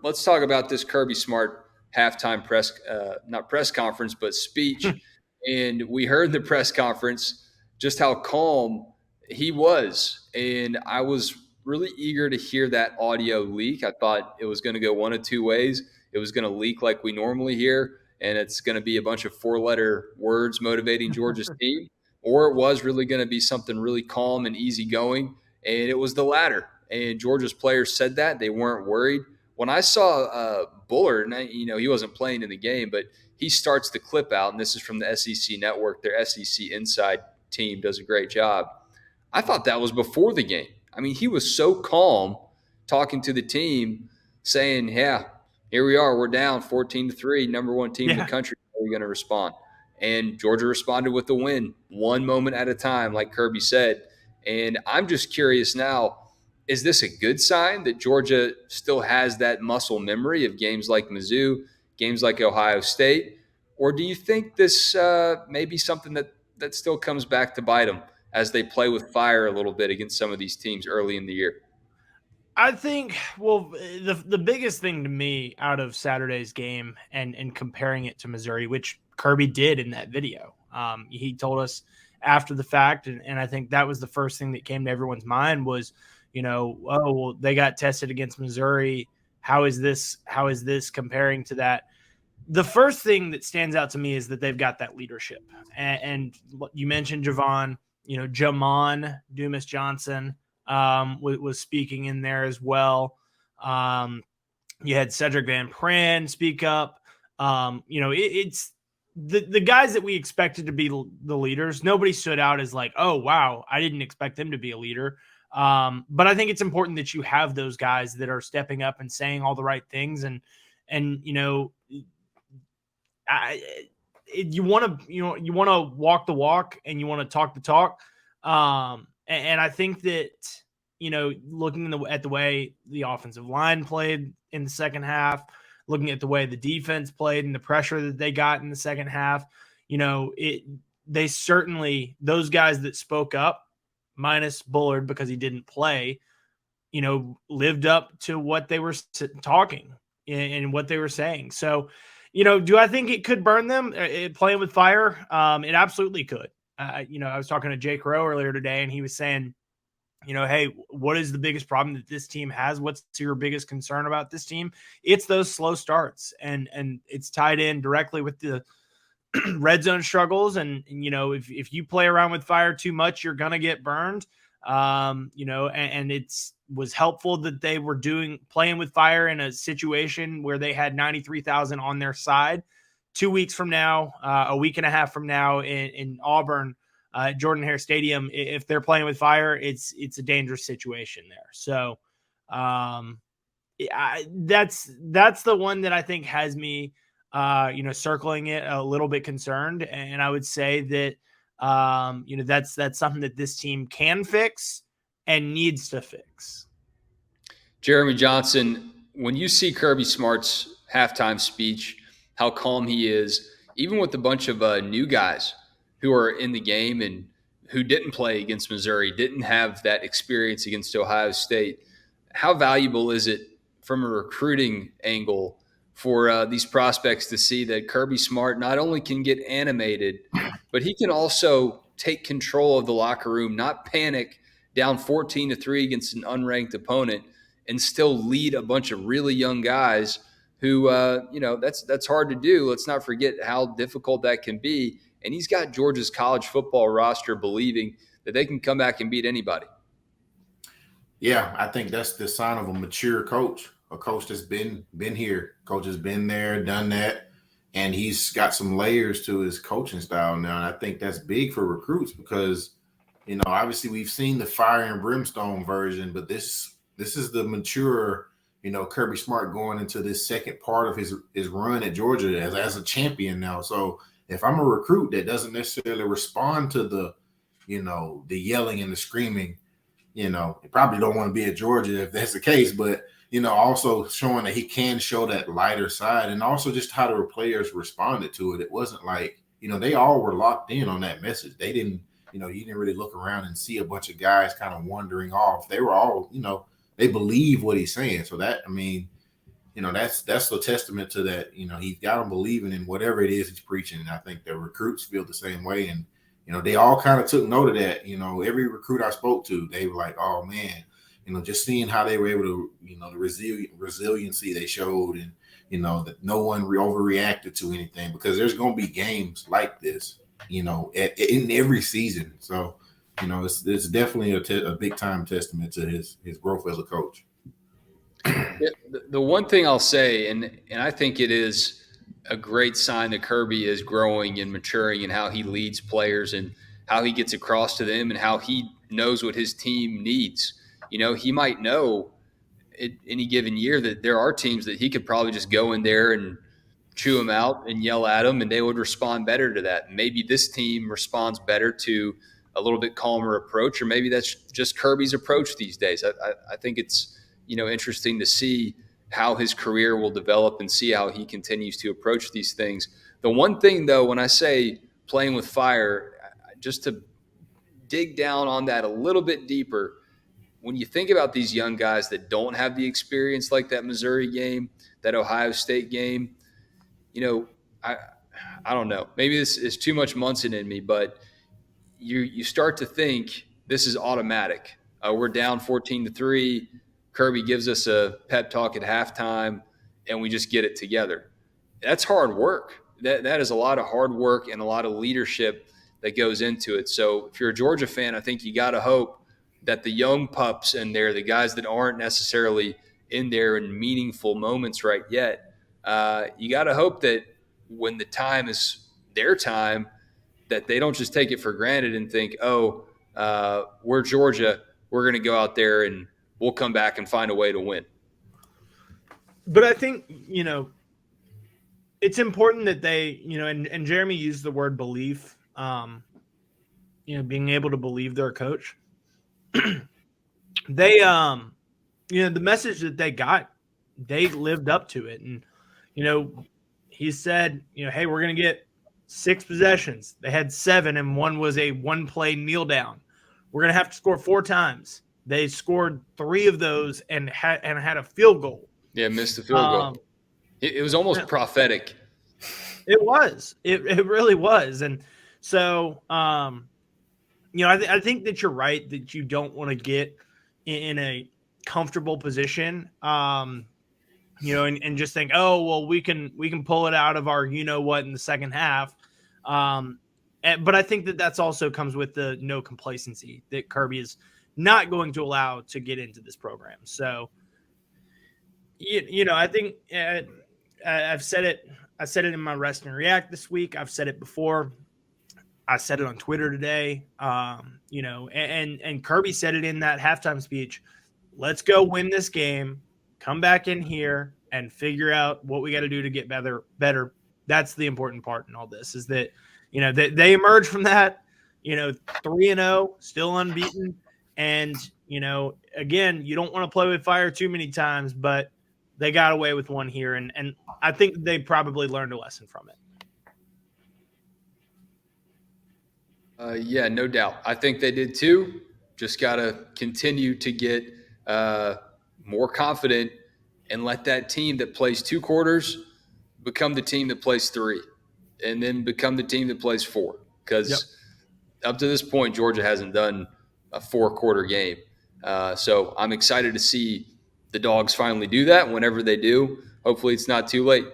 let's talk about this Kirby Smart halftime not press conference, but speech. And we heard the press conference just how calm he was. And I was really eager to hear that audio leak. I thought it was going to go one of two ways. It was going to leak like we normally hear, and it's going to be a bunch of four-letter words motivating Georgia's team, or it was really going to be something really calm and easygoing. And it was the latter. And Georgia's players said that. They weren't worried. When I saw Bullard, and he wasn't playing in the game, but he starts the clip out, and this is from the SEC Network. Their SEC Inside team does a great job. I thought that was before the game. I mean, he was so calm talking to the team, saying, "Yeah, here we are. We're down 14-3, number one team in the country. How are we going to respond?" And Georgia responded with the win, one moment at a time, like Kirby said. And I'm just curious now, is this a good sign that Georgia still has that muscle memory of games like Mizzou, games like Ohio State? Or do you think this may be something that still comes back to bite them as they play with fire a little bit against some of these teams early in the year? I think, well, the biggest thing to me out of Saturday's game and comparing it to Missouri, which Kirby did in that video, he told us after the fact, and I think that was the first thing that came to everyone's mind was, oh, well, they got tested against Missouri. How is this comparing to that? The first thing that stands out to me is that they've got that leadership. And you mentioned Javon, Jamon Dumas Johnson was speaking in there as well. You had Cedric Van Pran speak up. It's the guys that we expected to be the leaders. Nobody stood out as like, oh, wow, I didn't expect them to be a leader. But I think it's important that you have those guys that are stepping up and saying all the right things. And you want to walk the walk and you want to talk the talk. And I think that, looking at the way the offensive line played in the second half, looking at the way the defense played and the pressure that they got in the second half, they certainly, those guys that spoke up, minus Bullard because he didn't play, lived up to what they were talking and what they were saying. So, do I think it could burn them playing with fire? It absolutely could. I was talking to Jake Rowe earlier today, and he was saying, hey, what is the biggest problem that this team has? What's your biggest concern about this team? It's those slow starts, and it's tied in directly with the red zone struggles. And if you play around with fire too much, you're gonna get burned. And it's was helpful that they were playing with fire in a situation where they had 93,000 on their side. 2 weeks from now, a week and a half from now in Auburn, Jordan-Hare Stadium, if they're playing with fire, it's a dangerous situation there. So that's the one that I think has me, circling it a little bit concerned. And I would say that, that's something that this team can fix and needs to fix. Jeremy Johnson, when you see Kirby Smart's halftime speech, how calm he is, even with a bunch of new guys who are in the game and who didn't play against Missouri, didn't have that experience against Ohio State, how valuable is it from a recruiting angle for these prospects to see that Kirby Smart not only can get animated, but he can also take control of the locker room, not panic down 14-3 against an unranked opponent, and still lead a bunch of really young guys who, that's hard to do. Let's not forget how difficult that can be. And he's got Georgia's college football roster believing that they can come back and beat anybody. Yeah, I think that's the sign of a mature coach, a coach that's been here. Coach has been there, done that, and he's got some layers to his coaching style now. And I think that's big for recruits because, obviously we've seen the fire and brimstone version, but this is the mature, Kirby Smart going into this second part of his run at Georgia as a champion now. So if I'm a recruit that doesn't necessarily respond to the yelling and the screaming, you probably don't want to be at Georgia if that's the case, but, also showing that he can show that lighter side and also just how the players responded to it. It wasn't like, they all were locked in on that message. They didn't, you didn't really look around and see a bunch of guys kind of wandering off. They were all, they believe what he's saying. So that, that's a testament to that. He's got them believing in whatever it is he's preaching. And I think the recruits feel the same way. And, they all kind of took note of that. Every recruit I spoke to, they were like, oh man, just seeing how they were able to, the resiliency they showed, and, that no one overreacted to anything, because there's going to be games like this, in every season. So, it's definitely a big time testament to his growth as a coach. The one thing I'll say, and I think it is a great sign that Kirby is growing and maturing, and how he leads players and how he gets across to them and how he knows what his team needs. He might know at any given year that there are teams that he could probably just go in there and chew them out and yell at them, and they would respond better to that. Maybe this team responds better to a little bit calmer approach, or maybe that's just Kirby's approach these days. I think it's interesting to see how his career will develop and see how he continues to approach these things. The one thing, though, when I say playing with fire, just to dig down on that a little bit deeper, when you think about these young guys that don't have the experience, like that Missouri game, that Ohio State game, I don't know. Maybe this is too much Munson in me, but you start to think this is automatic. We're down 14-3. Kirby gives us a pep talk at halftime, and we just get it together. That's hard work. That is a lot of hard work and a lot of leadership that goes into it. So if you're a Georgia fan, I think you got to hope that the young pups in there, the guys that aren't necessarily in there in meaningful moments right yet, you got to hope that when the time is their time, that they don't just take it for granted and think, we're Georgia, we're going to go out there and we'll come back and find a way to win. But I think, it's important that they, and Jeremy used the word belief, being able to believe their coach. They, the message that they got, they lived up to it. And, he said, hey, we're going to get 6 possessions. They had 7, and one was a one-play kneel down. We're going to have to score 4 times. They scored 3 of those and had a field goal. Yeah, missed the field goal. It was almost prophetic. It was. It really was. And so, I think that you're right that you don't want to get in a comfortable position, and just think, oh, well, we can pull it out of our what in the second half. But I think that that's also comes with the no complacency that Kirby is not going to allow to get into this program. So, I think I've said it. I said it in my Rest and React this week. I've said it before. I said it on Twitter today. And Kirby said it in that halftime speech. Let's go win this game. Come back in here and figure out what we got to do to get better. That's the important part in all this, is that, they emerge from that, 3-0, still unbeaten. And, again, you don't want to play with fire too many times, but they got away with one here. And I think they probably learned a lesson from it. Yeah, no doubt. I think they did too. Just got to continue to get more confident and let that team that plays 2 quarters become the team that plays 3, and then become the team that plays 4. Because up to this point, Georgia hasn't done a 4-quarter game. So I'm excited to see the Dogs finally do that. Whenever they do, hopefully it's not too late.